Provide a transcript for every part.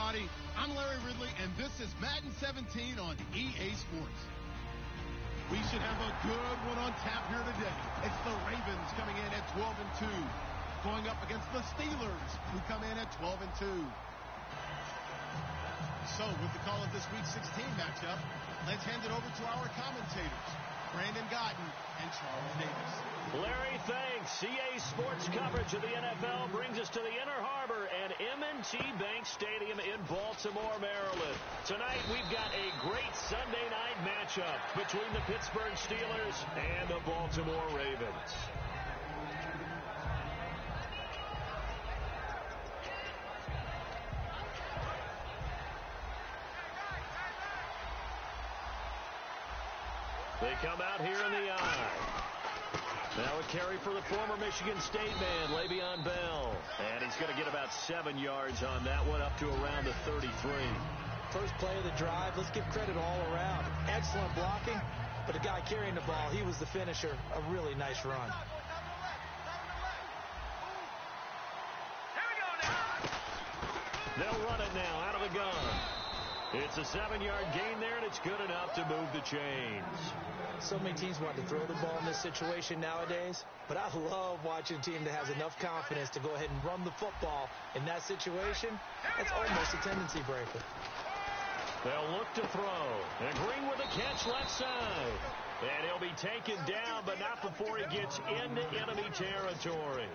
everybody. I'm Larry Ridley, and this is Madden 17 on EA Sports. We should have a good one on tap here today. It's the Ravens coming in at 12-2, going up against the Steelers, who come in at 12-2. So, with the call of this Week 16 matchup, let's hand it over to our commentators, Brandon Godden and Charles Davis. Larry, thanks. EA Sports coverage of the NFL brings us to the Inner Harbor at M&T Bank Stadium in Baltimore, Maryland. Tonight, we've got a great Sunday night matchup between the Pittsburgh Steelers and the Baltimore Ravens. They come out here in the eye. Now a carry for the former Michigan State man, Le'Veon Bell. And he's going to get about 7 yards on that one, up to around the 33. First play of the drive, let's give credit all around. Excellent blocking, but the guy carrying the ball, he was the finisher. A really nice run. They'll run it now out of the gun. It's a 7-yard gain there, and it's good enough to move the chains. So many teams want to throw the ball in this situation nowadays, but I love watching a team that has enough confidence to go ahead and run the football in that situation. That's almost a tendency breaker. They'll look to throw. And Green with a catch left side. And he'll be taken down, but not before he gets into enemy territory.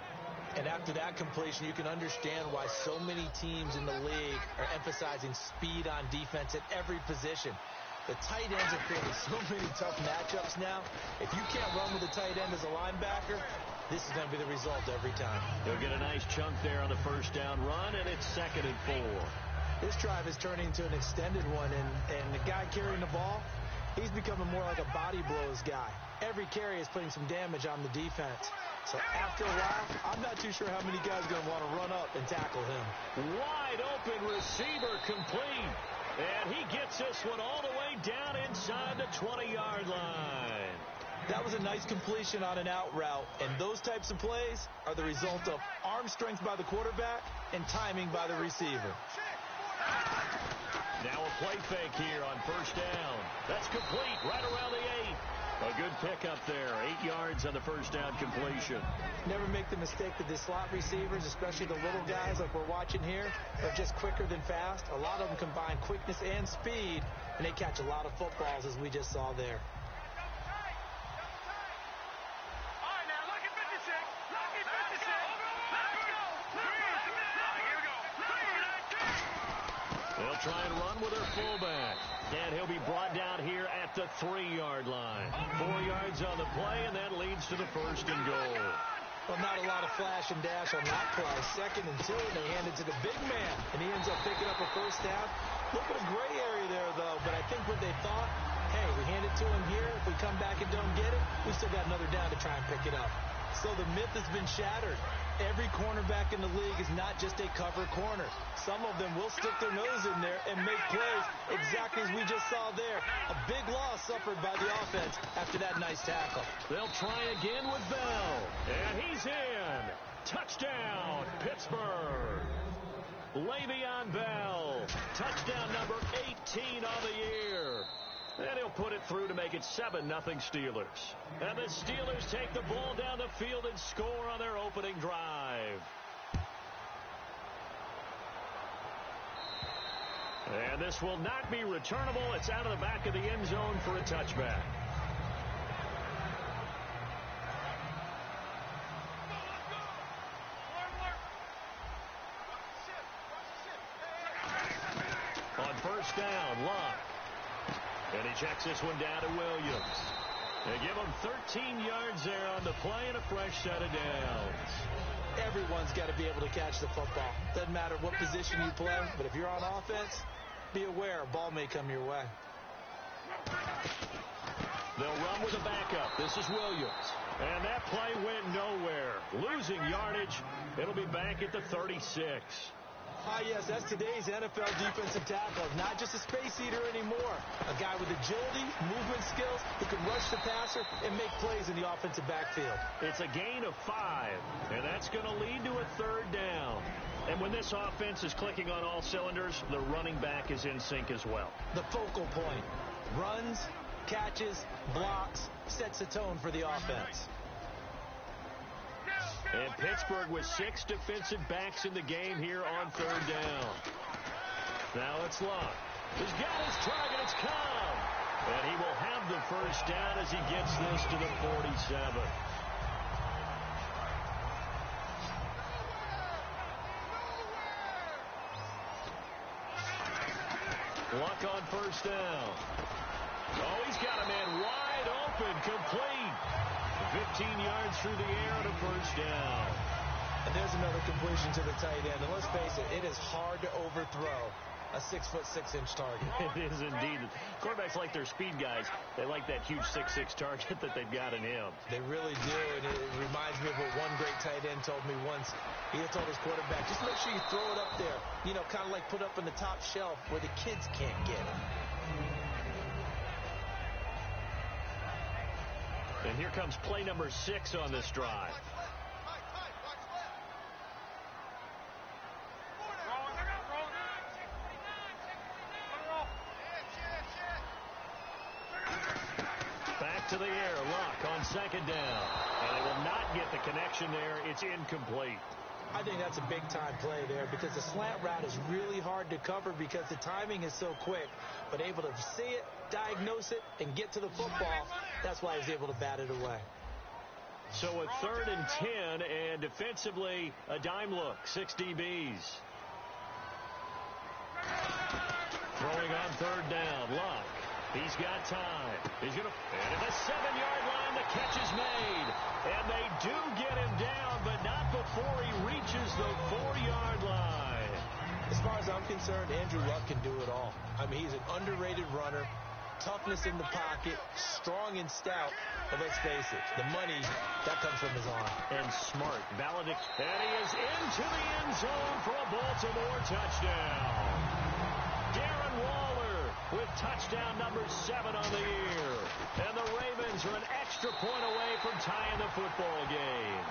And after that completion, you can understand why so many teams in the league are emphasizing speed on defense at every position. The tight ends are creating so many tough matchups now. If you can't run with a tight end as a linebacker, this is going to be the result every time. He'll get a nice chunk there on the first down run, and it's 2nd and 4. This drive is turning into an extended one, and the guy carrying the ball, he's becoming more like a body blows guy. Every carry is putting some damage on the defense. So after a while, I'm not too sure how many guys are going to want to run up and tackle him. Wide open receiver complete. And he gets this one all the way down inside the 20-yard line. That was a nice completion on an out route. And those types of plays are the result of arm strength by the quarterback and timing by the receiver. Now a play fake here on first down. That's complete right around the 8. A good pickup there. 8 yards on the first down completion. Never make the mistake that the slot receivers, especially the little guys like we're watching here, are just quicker than fast. A lot of them combine quickness and speed, and they catch a lot of footballs, as we just saw there. They'll try and run with their fullback. And he'll be brought down here at the 3-yard line. 4 yards on the play, and that leads to the 1st and goal. Well, not a lot of flash and dash on that play. 2nd and 2, and they hand it to the big man. And he ends up picking up a first down. A little bit of gray area there, though. But I think what they thought, hey, we hand it to him here. If we come back and don't get it, we still got another down to try and pick it up. So the myth has been shattered. Every cornerback in the league is not just a cover corner. Some of them will stick their nose in there and make plays exactly as we just saw there. A big loss suffered by the offense after that nice tackle. They'll try again with Bell. And he's in. Touchdown, Pittsburgh. Le'Veon Bell. Touchdown number 18 on the year. And he'll put it through to make it 7-0 Steelers. And the Steelers take the ball down the field and score on their opening drive. And this will not be returnable. It's out of the back of the end zone for a touchback. On first down, Locke. And he checks this one down to Williams. They give him 13 yards there on the play and a fresh set of downs. Everyone's got to be able to catch the football. Doesn't matter what position you play, but if you're on offense, be aware a ball may come your way. They'll run with a backup. This is Williams. And that play went nowhere. Losing yardage. It'll be back at the 36. Yes, that's today's NFL defensive tackle. Not just a space eater anymore. A guy with agility, movement skills, who can rush the passer and make plays in the offensive backfield. It's a gain of 5, and that's going to lead to a 3rd down. And when this offense is clicking on all cylinders, the running back is in sync as well. The focal point. Runs, catches, blocks, sets the tone for the offense. And Pittsburgh with 6 defensive backs in the game here on 3rd down. Now it's Luck. He's got his target. It's Cobb. And he will have the 1st down as he gets this to the 47. Luck on 1st down. Oh, he's got a man wide open, complete. 15 yards through the air and a 1st down. And there's another completion to the tight end. And let's face it, it is hard to overthrow a 6'6" target. It is indeed. Quarterbacks like their speed guys. They like that huge 6'6" target that they've got in him. They really do, and it reminds me of what one great tight end told me once. He had told his quarterback, just make sure you throw it up there, you know, kind of like put up in the top shelf where the kids can't get it. And here comes play number 6 on this drive. Back to the air. Luck on 2nd down. And they will not get the connection there. It's incomplete. I think that's a big-time play there because the slant route is really hard to cover because the timing is so quick. But able to see it, diagnose it, and get to the football, that's why he's able to bat it away. So a 3rd and 10, and defensively, a dime look, 6 DBs. Throwing on 3rd down, Luck. He's got time. He's going to, and at the 7-yard line, the catch is made. And they do get him down, but not before he reaches the 4-yard line. As far as I'm concerned, Andrew Luck can do it all. I mean, he's an underrated runner, toughness in the pocket, strong and stout. But let's face it, the money, that comes from his arm. And smart. Valadic, and he is into the end zone for a Baltimore touchdown. Darren Waller with touchdown number 7 on the year. And the Ravens are an extra point away from tying the football game.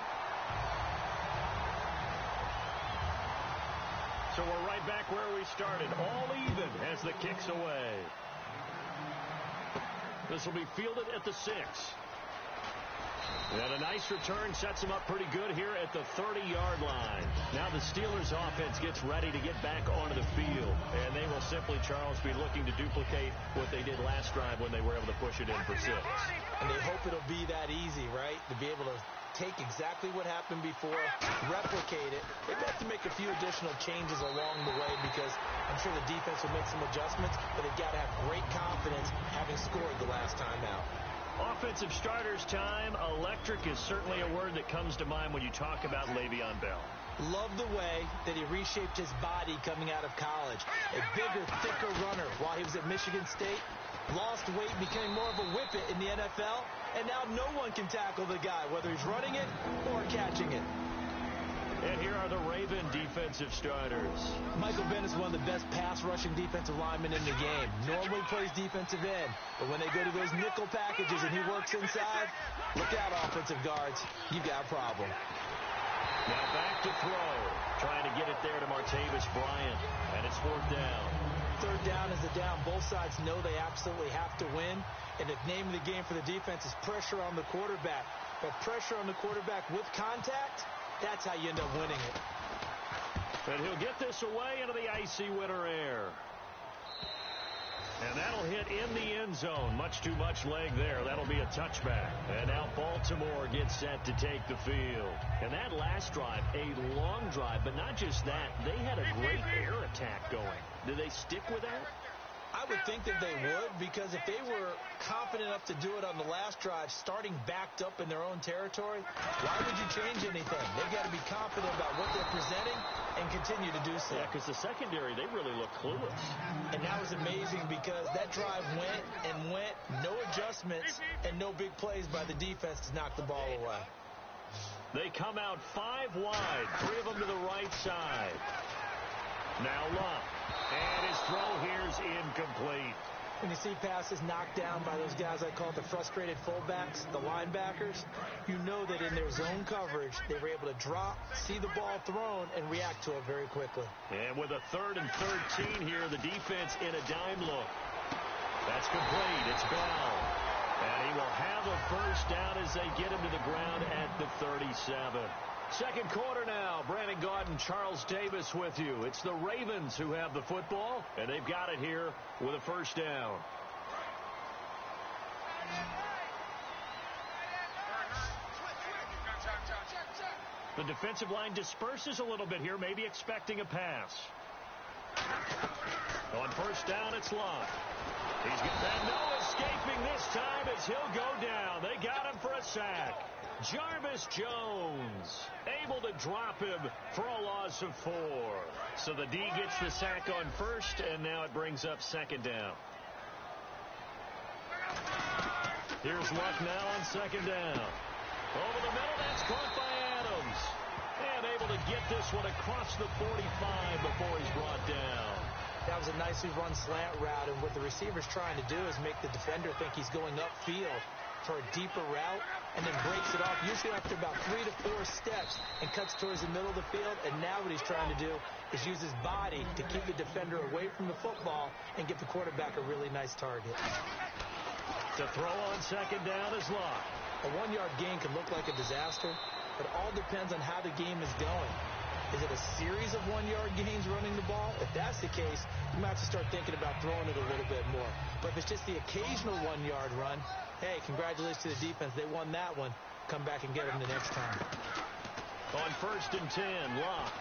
So we're right back where we started, all even as the kick's away. This will be fielded at the 6. And a nice return sets him up pretty good here at the 30-yard line. Now the Steelers offense gets ready to get back onto the field. And they will simply, Charles, be looking to duplicate what they did last drive when they were able to push it in for 6. And they hope it'll be that easy, right? To be able to take exactly what happened before, replicate it. They may have to make a few additional changes along the way because I'm sure the defense will make some adjustments, but they've got to have great confidence having scored the last time out. Offensive starters time. Electric is certainly a word that comes to mind when you talk about Le'Veon Bell. Love the way that he reshaped his body coming out of college. A bigger, thicker runner while he was at Michigan State. Lost weight, became more of a whippet in the NFL, and now no one can tackle the guy, whether he's running it or catching it. And here are the Raven defensive starters. Michael Bennett is one of the best pass-rushing defensive linemen in the game. Normally plays defensive end, but when they go to those nickel packages and he works inside, look out, offensive guards. You've got a problem. Now back to throw. Trying to get it there to Martavis Bryant, and it's 4th down. 3rd down is a down. Both sides know they absolutely have to win, and the name of the game for the defense is pressure on the quarterback. But pressure on the quarterback with contact, that's how you end up winning it. And he'll get this away into the icy winter air. And that'll hit in the end zone. Much too much leg there. That'll be a touchback. And now Baltimore gets set to take the field. And that last drive, a long drive, but not just that. They had a great air attack going. Do they stick with that? I would think that they would, because if they were confident enough to do it on the last drive, starting backed up in their own territory, why would you change anything? They've got to be confident about what they're presenting and continue to do so. Yeah, because the secondary, they really look clueless. And that was amazing because that drive went and went, no adjustments and no big plays by the defense to knock the ball away. They come out 5 wide, 3 of them to the right side. Now Luck. And his throw here is incomplete. When you see passes knocked down by those guys I call the frustrated fullbacks, the linebackers, you know that in their zone coverage, they were able to drop, see the ball thrown, and react to it very quickly. And with a 3rd and 13 here, the defense in a dime look. That's complete. It's Bell. And he will have a first down as they get him to the ground at the 37. Second quarter now. Brandon Gaudin, Charles Davis with you. It's the Ravens who have the football, and they've got it here with a first down. The defensive line disperses a little bit here, maybe expecting a pass. On first down, it's Luck. He's got no escaping this time as he'll go down. They got him for a sack. Jarvis Jones able to drop him for a loss of 4. So the D gets the sack on first, and now it brings up second down. Here's Luck now on second down. Over the middle, that's caught by Adams. And able to get this one across the 45 before he's brought down. That was a nicely run slant route, and what the receiver's trying to do is make the defender think he's going upfield for a deeper route, and then breaks it off, usually after about 3 to 4 steps, and cuts towards the middle of the field. And now what he's trying to do is use his body to keep the defender away from the football and give the quarterback a really nice target. To throw on second down is Luck. A 1-yard gain can look like a disaster, but it all depends on how the game is going. Is it a series of 1-yard gains running the ball? If that's the case, you might have to start thinking about throwing it a little bit more. But if it's just the occasional 1-yard run, hey, congratulations to the defense. They won that one. Come back and get them the next time. On first and 10, Luck.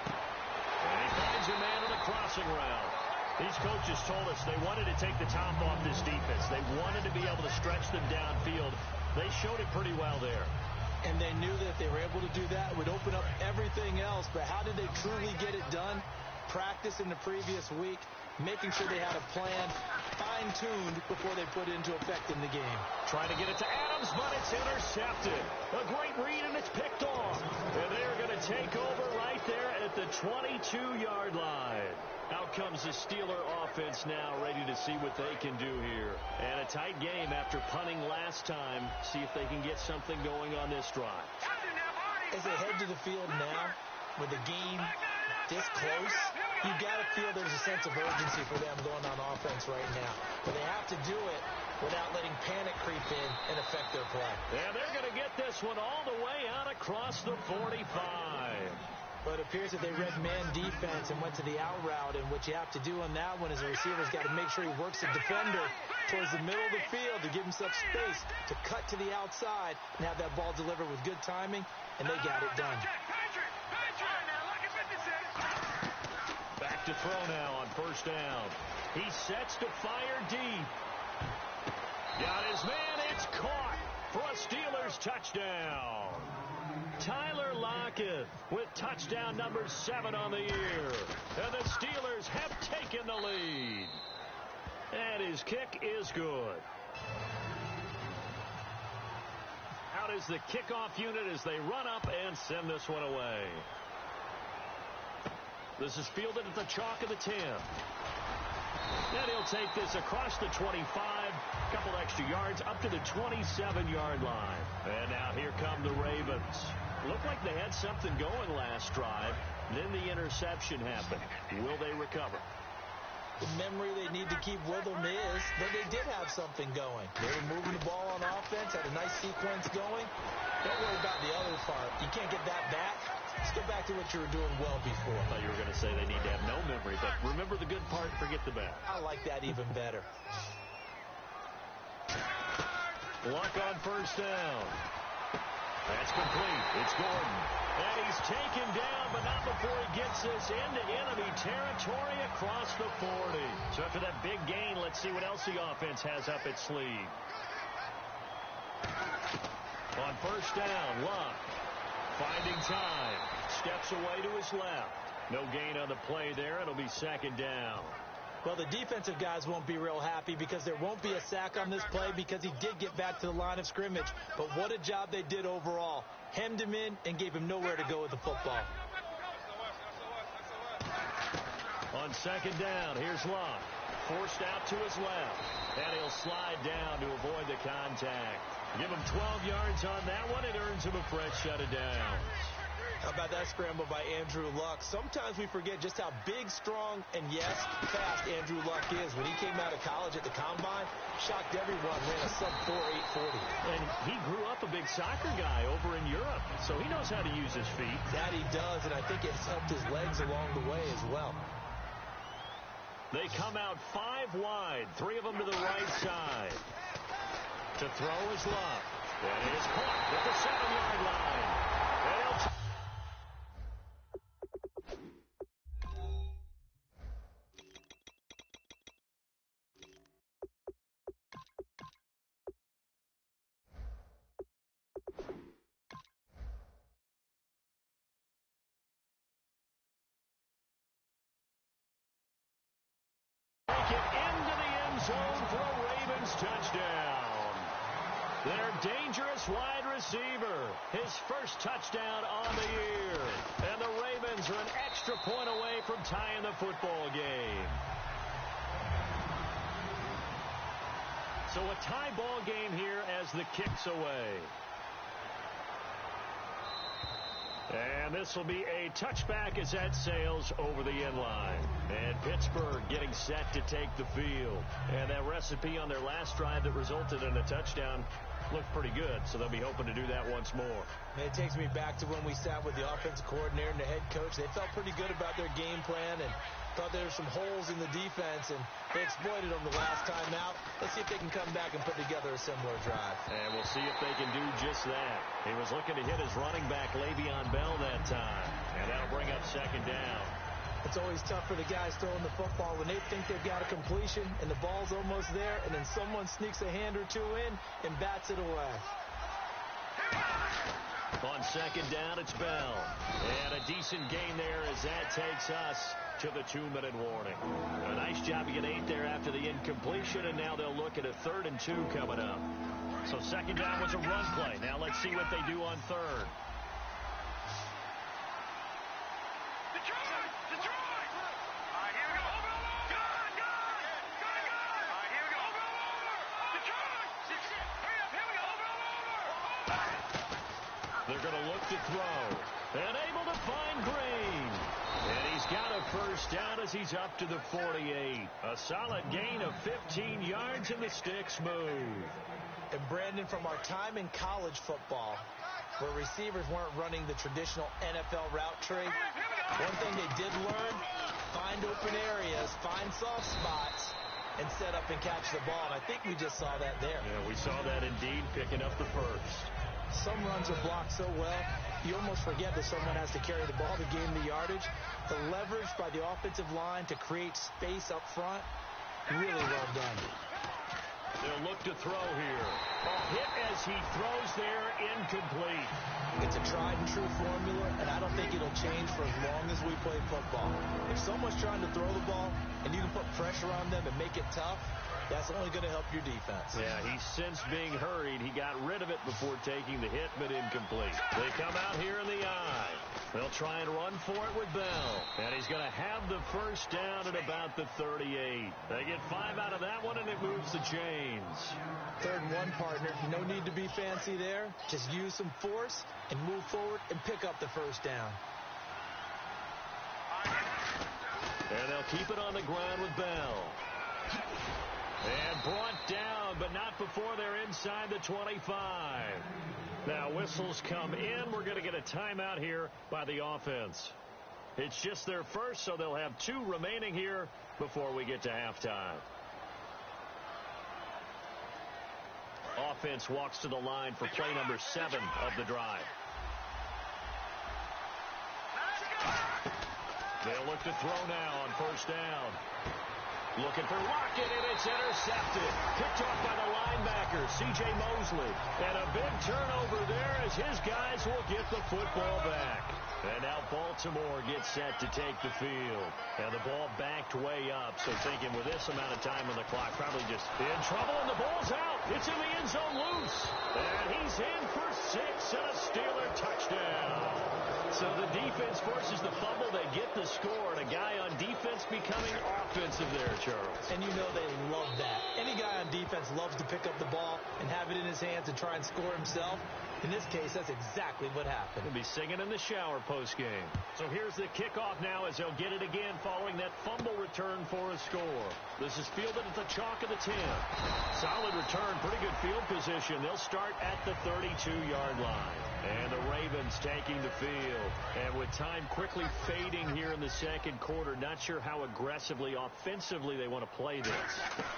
And he finds a man on the crossing route. These coaches told us they wanted to take the top off this defense. They wanted to be able to stretch them downfield. They showed it pretty well there. And they knew that if they were able to do that, it would open up everything else. But how did they truly get it done? Practice in the previous week, making sure they had a plan, fine-tuned before they put it into effect in the game. Trying to get it to Adams, but it's intercepted. A great read, and it's picked off. And they're going to take over right there at the 22-yard line. Out comes the Steeler offense now, ready to see what they can do here. And a tight game after punting last time. See if they can get something going on this drive. As they head to the field now, with the game this close, you got to feel there's a sense of urgency for them going on offense right now. But they have to do it without letting panic creep in and affect their play. And they're going to get this one all the way out across the 45. But it appears that they read man defense and went to the out route, and what you have to do on that one is the receiver's got to make sure he works the defender towards the middle of the field to give himself space to cut to the outside and have that ball delivered with good timing, and they got it done. Back to throw now on first down. He sets to fire deep. Got his man, it's caught for a Steelers touchdown. Tyler Lockett with touchdown number 7 on the year. And the Steelers have taken the lead. And his kick is good. Out is the kickoff unit as they run up and send this one away. This is fielded at the chalk of the 10. And he'll take this across the 25, a couple extra yards, up to the 27-yard line. And now here come the Ravens. Looked like they had something going last drive. Then the interception happened. Will they recover? The memory they need to keep with them is that they did have something going. They were moving the ball on offense, had a nice sequence going. Don't worry about the other part. You can't get that back. Let's go back to what you were doing well before. I thought you were going to say they need to have no memory, but remember the good part, forget the bad. I like that even better. Luck on first down. That's complete. It's Gordon. And he's taken down, but not before he gets this into enemy territory across the 40. So after that big gain, let's see what else the offense has up its sleeve. On first down, Luck finding time. Steps away to his left. No gain on the play there. It'll be second down. Well, the defensive guys won't be real happy because there won't be a sack on this play because he did get back to the line of scrimmage. But what a job they did overall. Hemmed him in and gave him nowhere to go with the football. On second down, here's Luck. Forced out to his left. And he'll slide down to avoid the contact. Give him 12 yards on that one. It earns him a fresh set of downs. How about that scramble by Andrew Luck? Sometimes we forget just how big, strong, and yes, fast Andrew Luck is. When he came out of college at the Combine, shocked everyone, ran a sub-4 840. And he grew up a big soccer guy over in Europe, so he knows how to use his feet. That he does, and I think it's helped his legs along the way as well. They come out 5 wide, 3 of them to the right side. To throw is Luck. And it is caught at the 7-yard line. And he'll take it into the end zone for a Ravens touchdown. Their dangerous wide receiver, his first touchdown on the year. And the Ravens are an extra point away from tying the football game. So a tie ball game here as the kick's away. And this will be a touchback as that sails over the end line. And Pittsburgh getting set to take the field. And that recipe on their last drive that resulted in a touchdown looked pretty good, so they'll be hoping to do that once more. And it takes me back to when we sat with the offensive coordinator and the head coach. They felt pretty good about their game plan and thought there were some holes in the defense, and they exploited them the last time out. Let's see if they can come back and put together a similar drive. And we'll see if they can do just that. He was looking to hit his running back, Le'Veon Bell, that time. And that'll bring up second down. It's always tough for the guys throwing the football when they think they've got a completion and the ball's almost there, and then someone sneaks a hand or two in and bats it away. On second down, it's Bell. And a decent gain there as that takes us to the 2-minute warning. A nice job to get 8 there after the incompletion, and now they'll look at a 3rd and 2 coming up. So second down was a run play. Now let's see what they do on 3rd. They're going to look to throw. And able to find Green. And he's got a first down as he's up to the 48. A solid gain of 15 yards, and the sticks move. And Brandon, from our time in college football, where receivers weren't running the traditional NFL route tree, one thing they did learn, find open areas, find soft spots, and set up and catch the ball. And I think we just saw that there. Yeah, we saw that indeed, picking up the first. Some runs are blocked so well, you almost forget that someone has to carry the ball to gain the yardage. The leverage by the offensive line to create space up front, really well done. They'll look to throw here. A hit as he throws there, incomplete. It's a tried and true formula, and I don't think it'll change for as long as we play football. If someone's trying to throw the ball and you can put pressure on them and make it tough, that's only going to help your defense. Yeah, he's since being hurried. He got rid of it before taking the hit, but incomplete. They come out here in the eye. They'll try and run for it with Bell. And he's going to have the first down at about the 38. They get 5 out of that one, and it moves the chains. 3rd and 1, partner. No need to be fancy there. Just use some force and move forward and pick up the first down. And they'll keep it on the ground with Bell. And brought down, but not before they're inside the 25. Now whistles come in. We're going to get a timeout here by the offense. It's just their first, so they'll have 2 remaining here before we get to halftime. Offense walks to the line for play number 7 of the drive. They'll look to throw now on first down. Looking for Lockett, and it's intercepted. Picked off by the linebacker, C.J. Mosley. And a big turnover there as his guys will get the football back. And now Baltimore gets set to take the field. And the ball backed way up, so thinking with this amount of time on the clock, probably just in trouble, and the ball's out. It's in the end zone loose. And he's in for 6 and a Steeler touchdown. So the defense forces the fumble. They get the score, and a guy on defense becoming aggressive there, Charles. And you know they love that. Any guy on defense loves to pick up the ball and have it in his hands and try and score himself. In this case, that's exactly what happened. He'll be singing in the shower post-game. So here's the kickoff now as they'll get it again following that fumble return for a score. This is fielded at the chalk of the 10. Solid return, pretty good field position. They'll start at the 32-yard line. And the Ravens taking the field. And with time quickly fading here in the second quarter, not sure how aggressively, offensively they want to play this.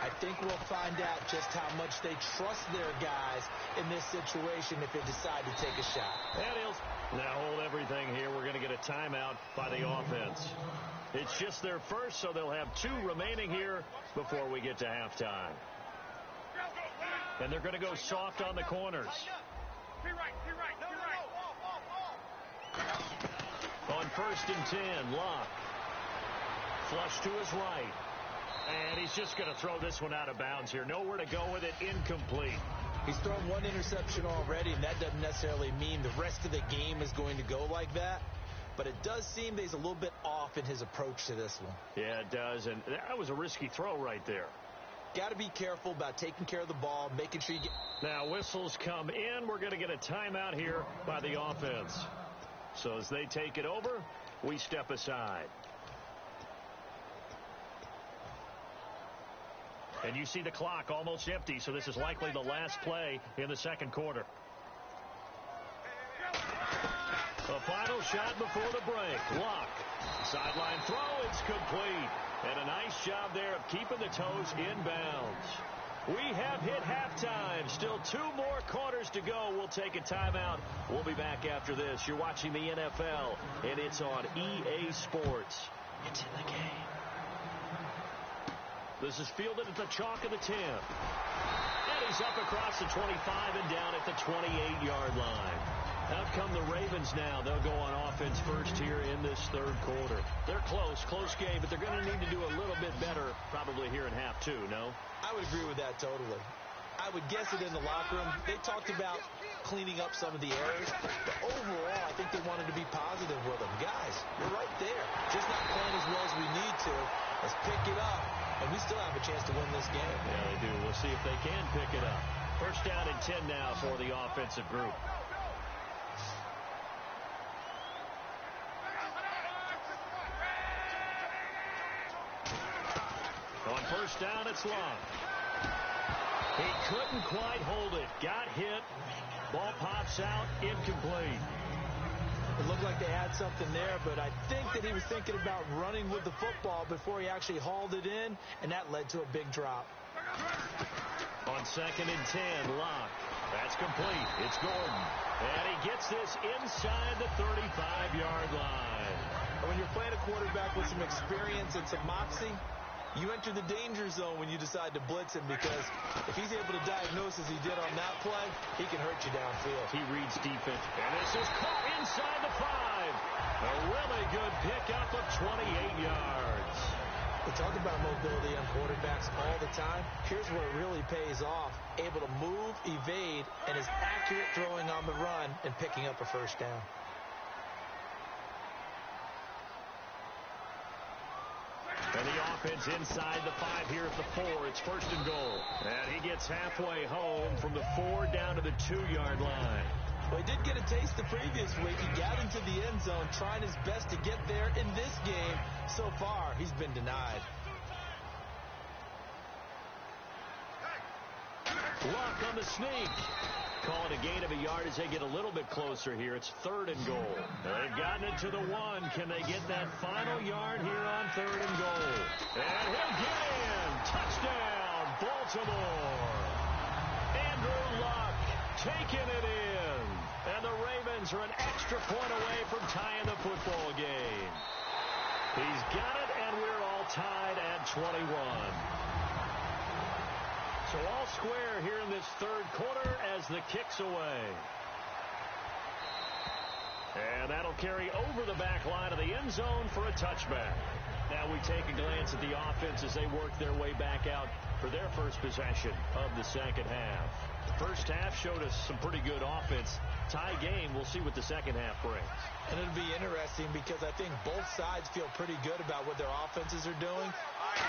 I think we'll find out just how much they trust their guys in this situation if they decide to take a shot. And he'll now hold everything here. We're going to get a timeout by the offense. It's just their first, so they'll have 2 remaining here before we get to halftime. And they're going to go soft on the corners. On 1st and 10, Locke. Flush to his right. And he's just going to throw this one out of bounds here. Nowhere to go with it. Incomplete. He's thrown 1 interception already, and that doesn't necessarily mean the rest of the game is going to go like that. But it does seem that he's a little bit off in his approach to this one. Yeah, it does. And that was a risky throw right there. Got to be careful about taking care of the ball, making sure you get... Now whistles come in. We're going to get a timeout here by the offense. So as they take it over, we step aside. And you see the clock almost empty, so this is likely the last play in the second quarter. A final shot before the break. Locke. Sideline throw. It's complete. And a nice job there of keeping the toes inbounds. We have hit halftime. Still 2 more quarters to go. We'll take a timeout. We'll be back after this. You're watching the NFL, and it's on EA Sports. It's in the game. This is fielded at the chalk of the 10. And he's up across the 25 and down at the 28-yard line. Out come the Ravens now. They'll go on offense first here in this third quarter. They're close game, but they're going to need to do a little bit better probably here in half 2, no? I would agree with that totally. I would guess it in the locker room. They talked about cleaning up some of the errors, but overall, I think they wanted to be positive with them. Guys, we're right there. Just not playing as well as we need to. Let's pick it up, and we still have a chance to win this game. Yeah, they do. We'll see if they can pick it up. First down and 10 now for the offensive group. On first down, it's Locke. He couldn't quite hold it. Got hit. Ball pops out. Incomplete. It looked like they had something there, but I think that he was thinking about running with the football before he actually hauled it in, and that led to a big drop. On 2nd and 10, Locke. That's complete. It's Gordon. And he gets this inside the 35-yard line. And when you're playing a quarterback with some experience and some moxie, you enter the danger zone when you decide to blitz him, because if he's able to diagnose as he did on that play, he can hurt you downfield. He reads defense. And this is caught inside the 5. A really good pickup of 28 yards. We talk about mobility on quarterbacks all the time. Here's where it really pays off. Able to move, evade, and is accurate throwing on the run and picking up a first down. And the offense inside the 5 here at the 4. It's 1st and goal. And he gets halfway home from the 4 down to the 2-yard line. Well, he did get a taste the previous week. He got into the end zone, trying his best to get there. In this game, so far, he's been denied. Locke on the sneak. Call it a gain of a yard as they get a little bit closer here. It's 3rd and goal. They've gotten it to the 1. Can they get that final yard here on 3rd and goal? And he'll get in. Touchdown, Baltimore. Andrew Luck taking it in. And the Ravens are an extra point away from tying the football game. He's got it, and we're all tied at 21. So all square here in this third quarter as the kick's away. And that'll carry over the back line of the end zone for a touchback. Now we take a glance at the offense as they work their way back out for their first possession of the second half. The first half showed us some pretty good offense. Tie game, we'll see what the second half brings. And it'll be interesting because I think both sides feel pretty good about what their offenses are doing.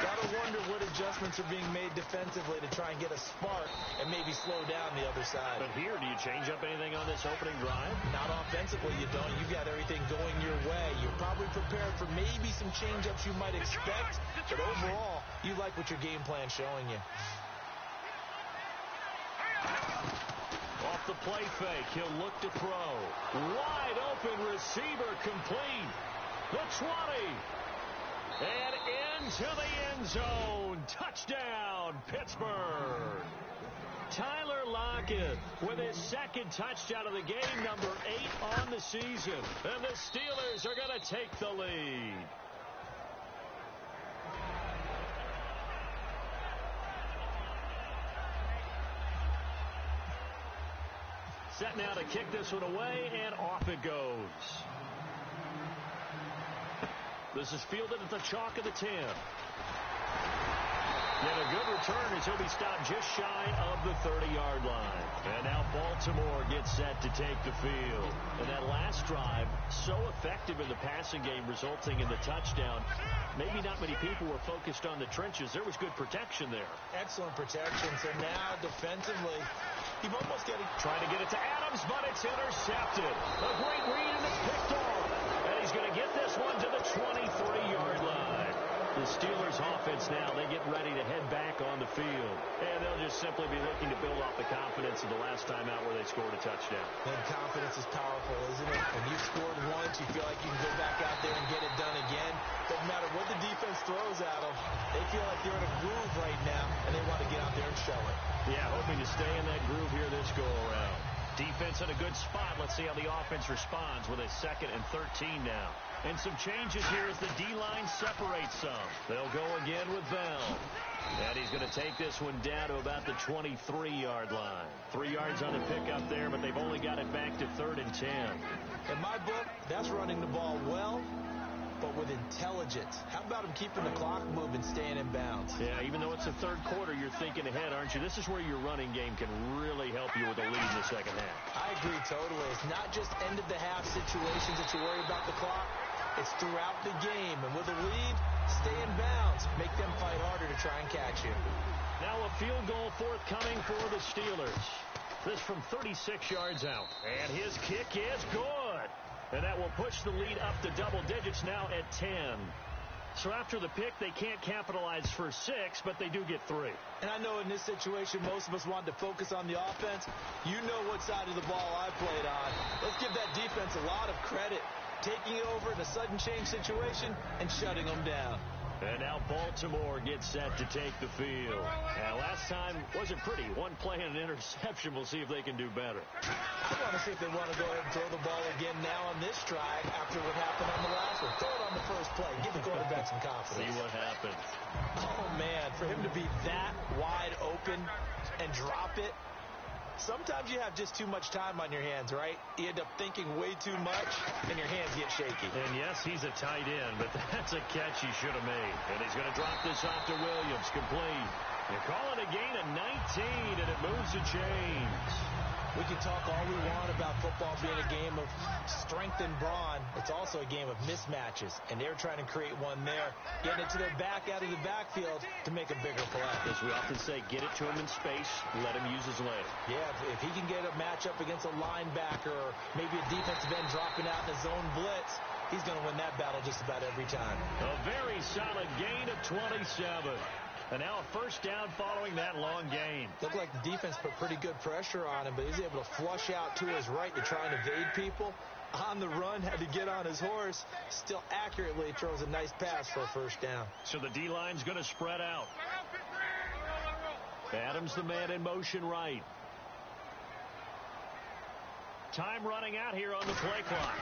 Gotta wonder what adjustments are being made defensively to try and get a spark and maybe slow down the other side. But here, do you change up anything on this opening drive? Not offensively, you don't. You've got everything going your way. You're probably prepared for maybe some change-ups you might expect, but overall, you like what your game plan's showing you. Off the play fake, he'll look to throw. Wide open receiver complete. The 20. And into the end zone. Touchdown, Pittsburgh. Tyler Lockett with his second touchdown of the game, number 8 on the season. And the Steelers are going to take the lead. Set now to kick this one away, and off it goes. This is fielded at the chalk of the 10. And a good return as he'll be stopped just shy of the 30-yard line. And now Baltimore gets set to take the field. And that last drive, so effective in the passing game, resulting in the touchdown. Maybe not many people were focused on the trenches. There was good protection there. Excellent protection. So now defensively, you've almost got to try to get it to Adams, but it's intercepted. A great read, and it's picked off. And he's going to get this one to the 23-yard line. The Steelers offense now, they get ready to head back on the field. And they'll just simply be looking to build off the confidence of the last time out where they scored a touchdown. And confidence is powerful, isn't it? When you've scored once, you feel like you can go back out there and get it done again. Doesn't matter what the defense throws at them. They feel like they're in a groove right now, and they want to get out there and show it. Yeah, hoping to stay in that groove here this go-around. Defense in a good spot. Let's see how the offense responds with a 2nd and 13 now. And some changes here as the D-line separates some. They'll go again with Bell. And he's going to take this one down to about the 23-yard line. 3 yards on the pickup there, but they've only got it back to 3rd and 10. In my book, that's running the ball well, but with intelligence. How about him keeping the clock moving, staying in bounds? Yeah, even though it's the 3rd quarter, you're thinking ahead, aren't you? This is where your running game can really help you with a lead in the 2nd half. I agree totally. It's not just end-of-the-half situations that you worry about the clock. It's throughout the game. And with a lead, stay in bounds. Make them fight harder to try and catch you. Now a field goal forthcoming for the Steelers. This from 36 yards out. And his kick is good. And that will push the lead up to double digits now at 10. So after the pick, they can't capitalize for 6, but they do get 3. And I know in this situation, most of us wanted to focus on the offense. You know what side of the ball I played on. Let's give that defense a lot of credit. Taking it over in a sudden change situation and shutting them down. And now Baltimore gets set to take the field. And last time wasn't pretty. One play and an interception. We'll see if they can do better. I want to see if they want to go ahead and throw the ball again now on this drive after what happened on the last one. Throw it on the first play. Give the quarterback some confidence. See what happens. Oh, man. For him to be that wide open and drop it. Sometimes you have just too much time on your hands, right? You end up thinking way too much, and your hands get shaky. And yes, he's a tight end, but that's a catch he should have made. And he's going to drop this off to Williams, complete. You call it a gain of 19, and it moves the chains. We can talk all we want about football being a game of strength and brawn. It's also a game of mismatches, and they're trying to create one there, getting it to their back out of the backfield to make a bigger play. As we often say, get it to him in space, let him use his leg. Yeah, if he can get a matchup against a linebacker or maybe a defensive end dropping out in a zone blitz, he's going to win that battle just about every time. A very solid gain of 27. And now a first down following that long gain. Looked like the defense put pretty good pressure on him, but he's able to flush out to his right to try and evade people. On the run, had to get on his horse. Still accurately throws a nice pass for a first down. So the D-line's going to spread out. Adams the man in motion right. Time running out here on the play clock.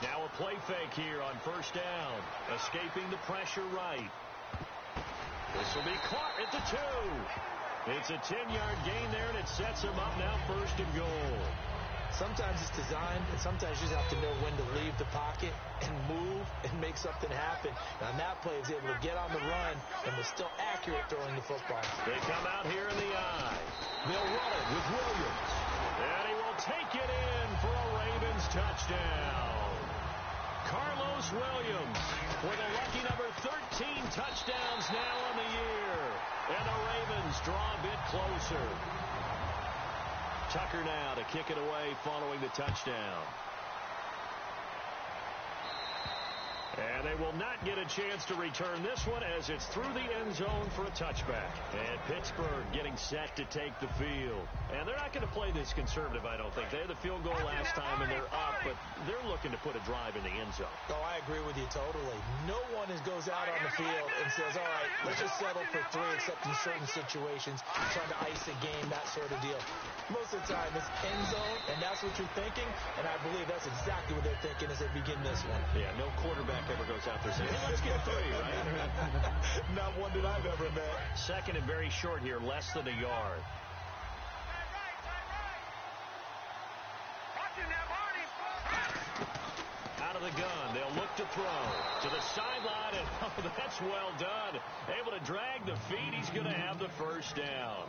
Now a play fake here on first down. Escaping the pressure right. This will be caught at the 2. It's a 10-yard gain there, and it sets him up now 1st and goal. Sometimes it's designed, and sometimes you just have to know when to leave the pocket and move and make something happen. And on that play, he was able to get on the run and was still accurate throwing the football. They come out here in the eye. They'll run it with Williams. And he will take it in for a Ravens touchdown. Carlos Williams with a lucky number 13 touchdowns now on the year. And the Ravens draw a bit closer. Tucker now to kick it away following the touchdown. And they will not get a chance to return this one as it's through the end zone for a touchback. And Pittsburgh getting set to take the field. And they're not going to play this conservative, I don't think. They had the field goal last time, and they're up, but they're looking to put a drive in the end zone. Oh, I agree with you totally. No one goes out on the field and says, all right, let's just settle for 3, except in certain situations, trying to ice a game, that sort of deal. Most of the time, it's end zone, and that's what you're thinking, and I believe that's exactly what they're thinking as they begin this one. Yeah, no quarterback ever goes out there saying, hey, let's get 3, right? Not one that I've ever met. Second and very short here, less than a yard. Out of the gun, they'll look to throw to the sideline, and oh, that's well done. Able to drag the feet. He's going to have the first down.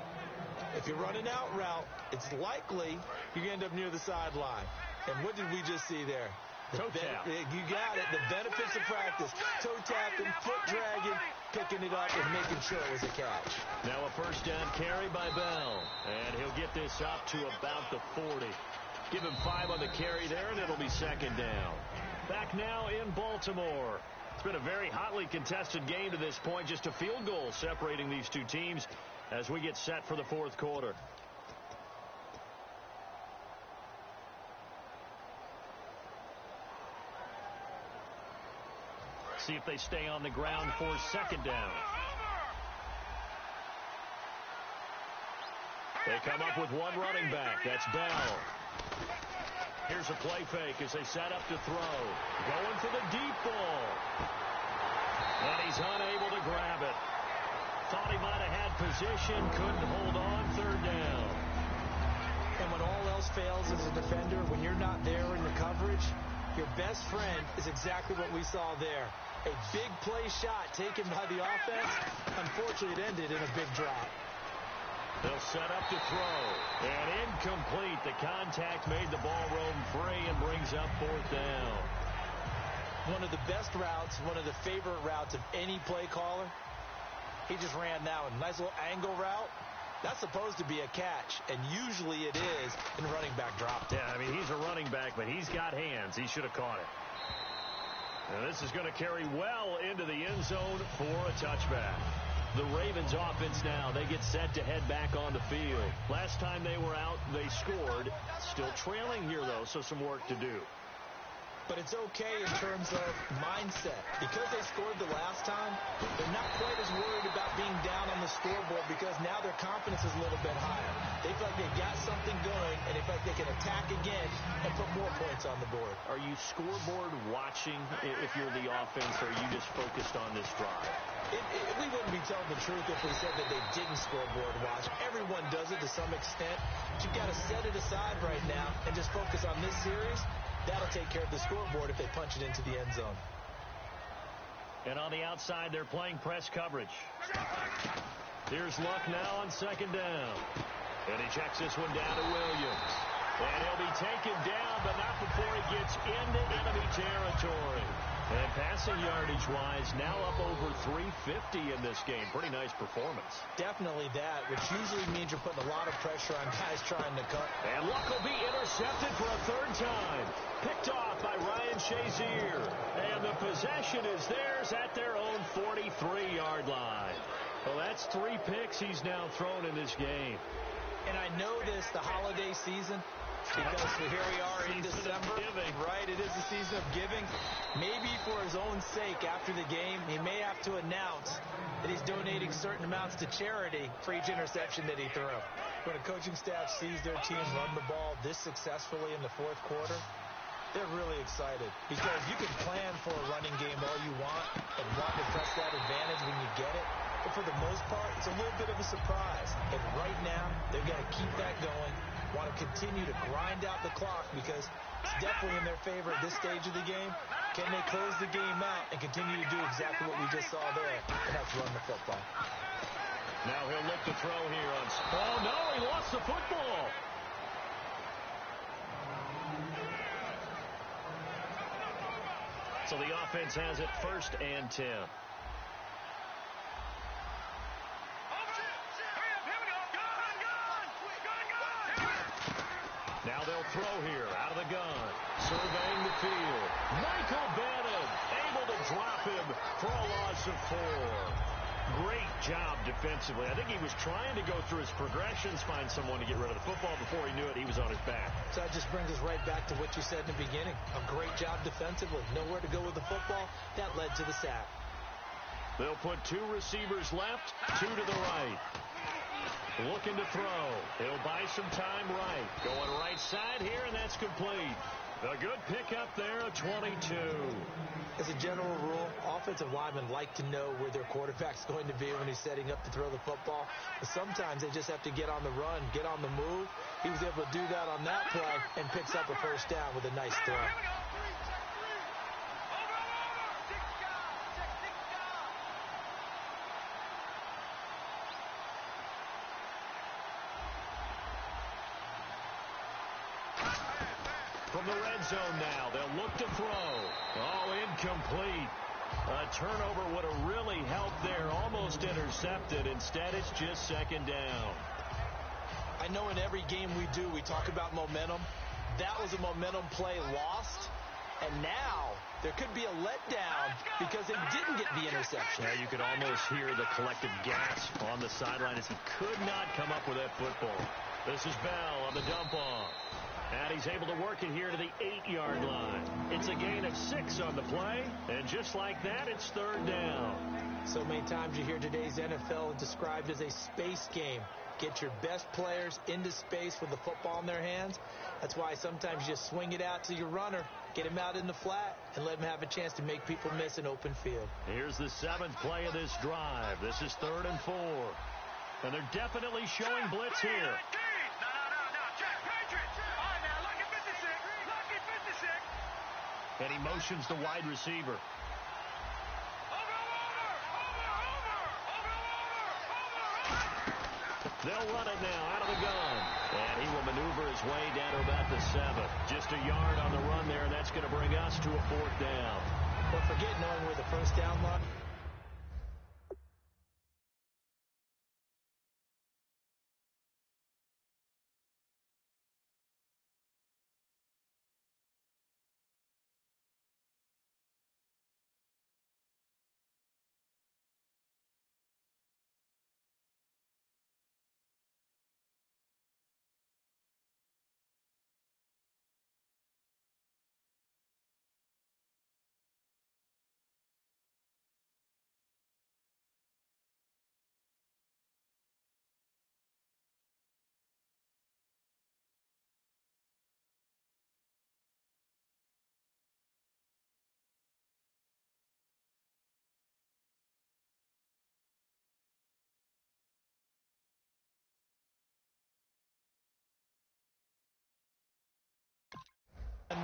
If you're running out route, it's likely you end up near the sideline. And what did we just see there? Toe tap. You got it. The benefits of practice. Toe tapping, foot dragging, picking it up, and making sure it was a catch. Now a first down carry by Bell. And he'll get this up to about the 40. Give him 5 on the carry there, and it'll be second down. Back now in Baltimore. It's been a very hotly contested game to this point. Just a field goal separating these two teams as we get set for the fourth quarter. See if they stay on the ground for second down. They come up with one running back. That's Bell. Here's a play fake as they set up to throw. Going for the deep ball. And he's unable to grab it. Thought he might have had position. Couldn't hold on. Third down. And when all else fails as a defender, when you're not there in the coverage, your best friend is exactly what we saw there. A big play shot taken by the offense. Unfortunately, it ended in a big drop. They'll set up to throw. And incomplete. The contact made the ball roam free and brings up fourth down. One of the best routes, one of the favorite routes of any play caller. He just ran that one. Nice little angle route. That's supposed to be a catch, and usually it is, and running back dropped it. Yeah, I mean, he's a running back, but he's got hands. He should have caught it. And this is going to carry well into the end zone for a touchback. The Ravens offense now, they get set to head back on the field. Last time they were out, they scored. Still trailing here, though, so some work to do. But it's okay in terms of mindset. Because they scored the last time, they're not quite as worried about being down on the scoreboard because now their confidence is a little bit higher. They feel like they've got something going, and they feel like they can attack again and put more points on the board. Are you scoreboard watching if you're the offense, or are you just focused on this drive? We wouldn't be telling the truth if we said that they didn't scoreboard watch. Everyone does it to some extent. But you've got to set it aside right now and just focus on this series. That'll take care of the scoreboard if they punch it into the end zone. And on the outside, they're playing press coverage. Here's Luck now on second down. And he checks this one down to Williams. And he'll be taken down, but not before he gets into enemy territory. And passing yardage-wise, now up over 350 in this game. Pretty nice performance. Definitely that, which usually means you're putting a lot of pressure on guys trying to cut. And Luck will be intercepted for a third time. Picked off by Ryan Shazier. And the possession is theirs at their own 43-yard line. Well, that's 3 picks he's now thrown in this game. And I know this, the holiday season, because here we are in December, right? It is the season of giving. Maybe for his own sake, after the game, he may have to announce that he's donating certain amounts to charity for each interception that he threw. When a coaching staff sees their team run the ball this successfully in the fourth quarter, they're really excited because you can plan for a running game all you want and want to press that advantage when you get it. But for the most part, it's a little bit of a surprise. And right now, they've got to keep that going, want to continue to grind out the clock because it's definitely in their favor at this stage of the game. Can they close the game out and continue to do exactly what we just saw there, and that's run the football. Now he'll look to throw here on... Oh, no, he lost the football. So the offense has it 1st and 10. throw here out of the gun. Surveying the field. Michael Bannon able to drop him for a loss of 4. Great job defensively. I think he was trying to go through his progressions, find someone to get rid of the football. Before he knew it, he was on his back. So that just brings us right back to what you said in the beginning. A great job defensively. Nowhere to go with the football. That led to the sack. They'll put 2 receivers left, 2 to the right. Looking to throw. He'll buy some time right. Going right side here, and that's complete. A good pickup there, a 22. As a general rule, offensive linemen like to know where their quarterback's going to be when he's setting up to throw the football. But sometimes they just have to get on the run, get on the move. He was able to do that on that play and picks up a first down with a nice throw. From the red zone now, they'll look to throw. Oh, incomplete. A turnover would have really helped there. Almost intercepted. Instead, it's just second down. I know in every game we do, we talk about momentum. That was a momentum play lost. And now there could be a letdown because they didn't get the interception. Yeah, you could almost hear the collective gasp on the sideline as he could not come up with that football. This is Bell on the dump off. And he's able to work it here to the 8-yard line. It's a gain of 6 on the play. And just like that, it's third down. So many times you hear today's NFL described as a space game. Get your best players into space with the football in their hands. That's why sometimes you just swing it out to your runner, get him out in the flat, and let him have a chance to make people miss an open field. Here's the 7th play of this drive. This is 3rd and 4. And they're definitely showing blitz here. And he motions the wide receiver. They'll run it now out of the gun. And he will maneuver his way down to about the 7. Just a yard on the run there, and that's going to bring us to a 4th down. But forget knowing where the first down line.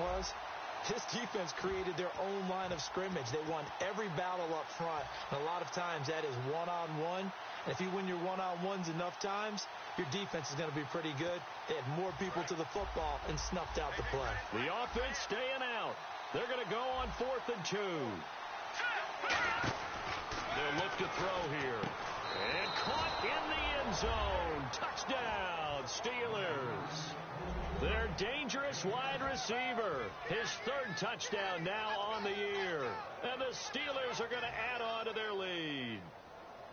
Was this defense created their own line of scrimmage. They won every battle up front, and a lot of times that is one-on-one. And if you win your one-on-ones enough times, your defense is going to be pretty good. They had more people to the football and snuffed out the play. The offense staying out. They're going to go on 4th and 2. They'll look to throw here. And caught in the end zone. Touchdown, Steelers. Their dangerous wide receiver. His 3rd touchdown now on the year. And the Steelers are going to add on to their lead.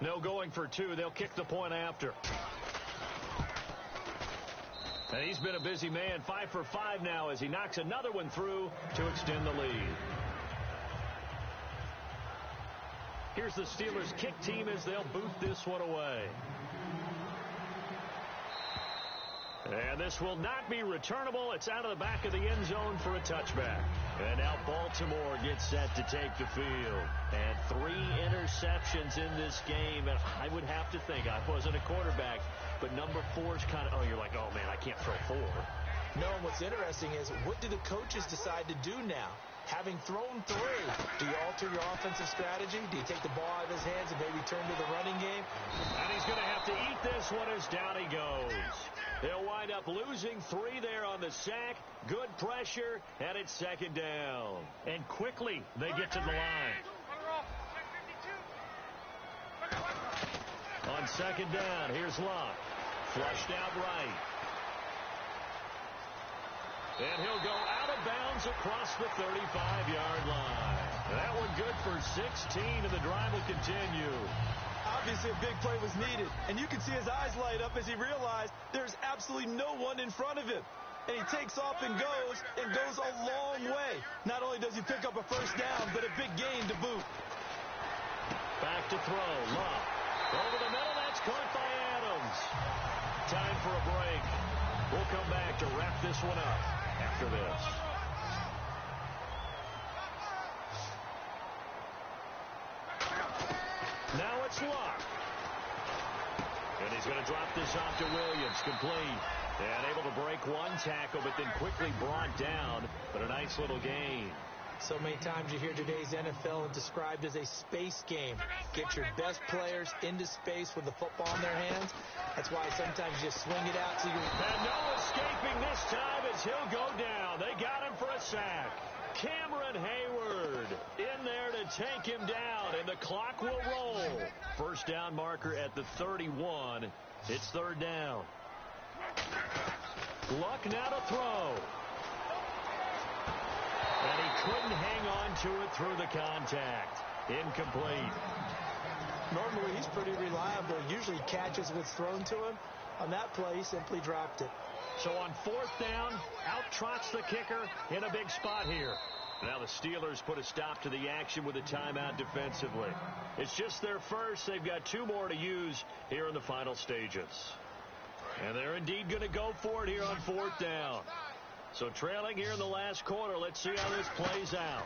No going for 2. They'll kick the point after. And he's been a busy man. 5 for 5 now as he knocks another one through to extend the lead. Here's the Steelers kick team as they'll boot this one away. And this will not be returnable. It's out of the back of the end zone for a touchback. And now Baltimore gets set to take the field. And 3 interceptions in this game. And I would have to think, I wasn't a quarterback, but number 4 is kind of, you're like, oh, man, I can't throw 4. No, and what's interesting is, what do the coaches decide to do now? Having thrown 3, do you alter your offensive strategy? Do you take the ball out of his hands and maybe turn to the running game? And he's going to have to eat this one as down he goes. They'll wind up losing 3 there on the sack. Good pressure, and it's second down. And quickly, they get to the line. On second down, here's Luck. Flushed out right. And he'll go out of bounds across the 35-yard line. That one good for 16, and the drive will continue. Obviously, a big play was needed, and you can see his eyes light up as he realized there's absolutely no one in front of him. And he takes off and goes a long way. Not only does he pick up a first down, but a big gain to boot. Back to throw. Love. Over the middle, that's caught by Adams. Time for a break. We'll come back to wrap this one up after this. Now it's Luck. And he's going to drop this off to Williams. Complete. And able to break one tackle, but then quickly brought down. But a nice little gain. So many times you hear today's NFL described as a space game. Get your best players into space with the football in their hands. That's why sometimes you just swing it out to you. And no escaping this time as he'll go down. They got him for a sack. Cameron Hayward in there to take him down, and the clock will roll. First down marker at the 31. It's third down. Luck now to throw. And he couldn't hang on to it through the contact. Incomplete. Normally he's pretty reliable. Usually catches what's thrown to him. On that play, he simply dropped it. So on fourth down, out trots the kicker in a big spot here. Now the Steelers put a stop to the action with a timeout defensively. It's just their first. They've got two more to use here in the final stages. And they're indeed going to go for it here on fourth down. So trailing here in the last quarter. Let's see how this plays out.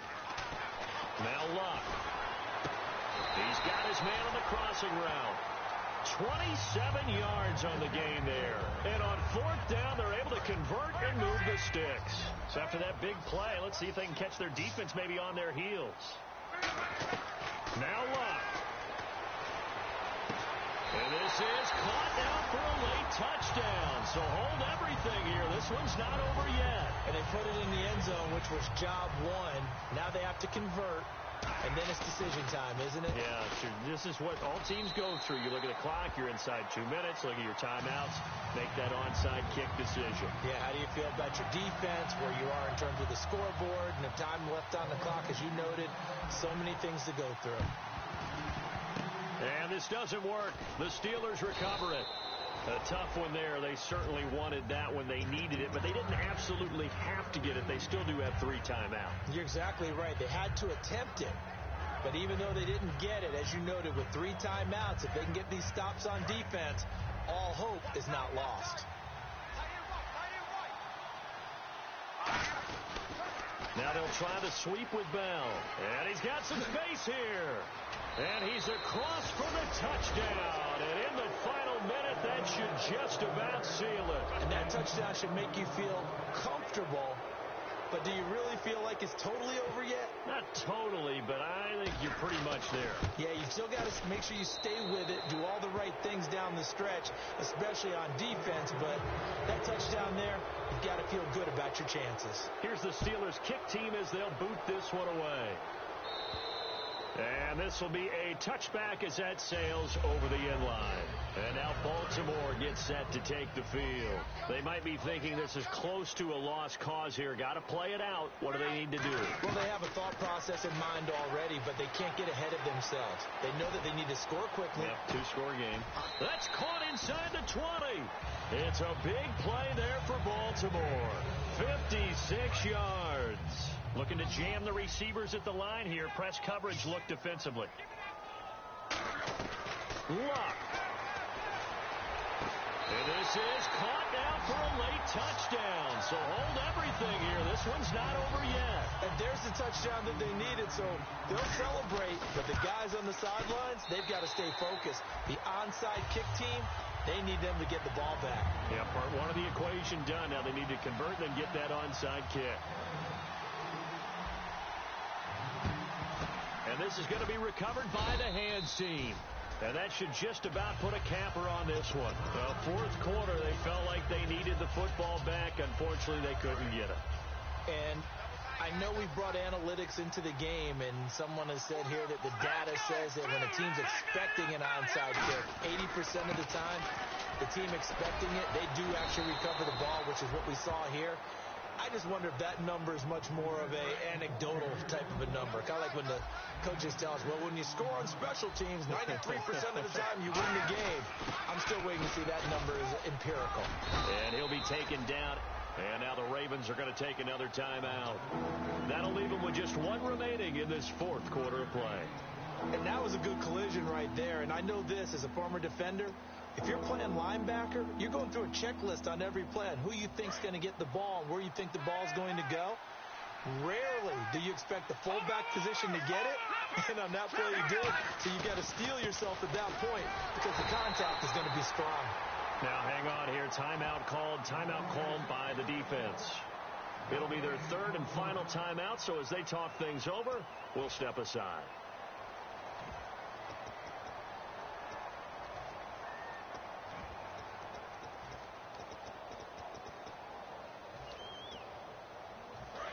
Now Luck. He's got his man on the crossing route. 27 yards on the gain there. And on fourth down, they're able to convert and move the sticks. So after that big play, let's see if they can catch their defense maybe on their heels. Now Luck. And this is caught now for a late touchdown. So hold everything here. This one's not over yet. And they put it in the end zone, which was job one. Now they have to convert. And then it's decision time, isn't it? Yeah, sure. This is what all teams go through. You look at the clock, you're inside 2 minutes, look at your timeouts, make that onside kick decision. Yeah, how do you feel about your defense, where you are in terms of the scoreboard, and the time left on the clock, as you noted, so many things to go through. And this doesn't work. The Steelers recover it. A tough one there. They certainly wanted that when they needed it, but they didn't absolutely have to get it. They still do have 3 timeouts. You're exactly right. They had to attempt it. But even though they didn't get it, as you noted, with 3 timeouts, if they can get these stops on defense, all hope is not lost. Now they'll try to sweep with Bell. And he's got some space here. And he's across for the touchdown. And in the final minute, that should just about seal it. And that touchdown should make you feel comfortable. But do you really feel like it's totally over yet? Not totally, but I think you're pretty much there. Yeah, you still got to make sure you stay with it, do all the right things down the stretch, especially on defense. But that touchdown there, you've got to feel good about your chances. Here's the Steelers kick team as they'll boot this one away. And this will be a touchback as that sails over the end line. And now Baltimore gets set to take the field. They might be thinking this is close to a lost cause here. Got to play it out. What do they need to do? Well, they have a thought process in mind already, but they can't get ahead of themselves. They know that they need to score quickly. Yep, 2-score game. That's caught inside the 20. It's a big play there for Baltimore. 56 yards. Looking to jam the receivers at the line here. Press coverage, look defensively. Luck. And this is caught now for a late touchdown. So hold everything here. This one's not over yet. And there's the touchdown that they needed, so they'll celebrate. But the guys on the sidelines, they've got to stay focused. The onside kick team, they need them to get the ball back. Yeah, part one of the equation done. Now they need to convert and get that onside kick. And this is going to be recovered by the hands team. And that should just about put a capper on this one. Well, fourth quarter, they felt like they needed the football back. Unfortunately, they couldn't get it. And I know we brought analytics into the game, and someone has said here that the data says that when a team's expecting an onside kick, 80% of the time, the team expecting it, they do actually recover the ball, which is what we saw here. I just wonder if that number is much more of a anecdotal type of a number. Kind of like when the coaches tell us, well, when you score on special teams, 93% of the time you win the game. I'm still waiting to see that number is empirical. And he'll be taken down. And now the Ravens are going to take another timeout. That'll leave them with just one remaining in this fourth quarter of play. And that was a good collision right there. And I know this as a former defender. If you're playing linebacker, you're going through a checklist on every play on who you think's going to get the ball and where you think the ball's going to go. Rarely do you expect the fullback position to get it. And on that play you did. So you got to steel yourself at that point because the contact is going to be strong. Now hang on here. Timeout called by the defense. It'll be their third and final timeout, so as they talk things over, we'll step aside.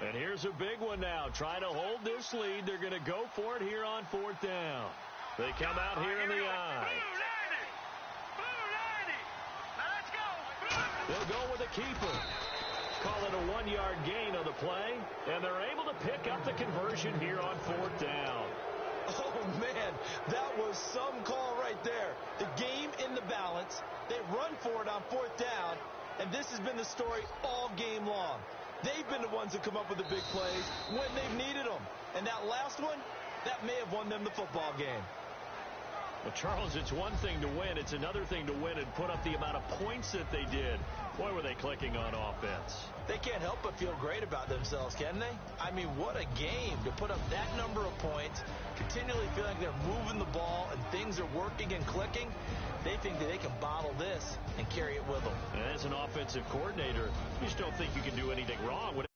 And here's a big one now. Trying to hold this lead. They're going to go for it here on fourth down. They come out here in the eye. They'll go with a keeper. Call it a 1-yard gain on the play. And they're able to pick up the conversion here on fourth down. Oh, man, that was some call right there. The game in the balance. They run for it on fourth down. And this has been the story all game long. They've been the ones that come up with the big plays when they've needed them. And that last one, that may have won them the football game. Well, Charles, it's one thing to win. It's another thing to win and put up the amount of points that they did. Boy, were they clicking on offense. They can't help but feel great about themselves, can they? I mean, what a game to put up that number of points, continually feel like they're moving the ball and things are working and clicking. They think that they can bottle this and carry it with them. And as an offensive coordinator, you just don't think you can do anything wrong with it.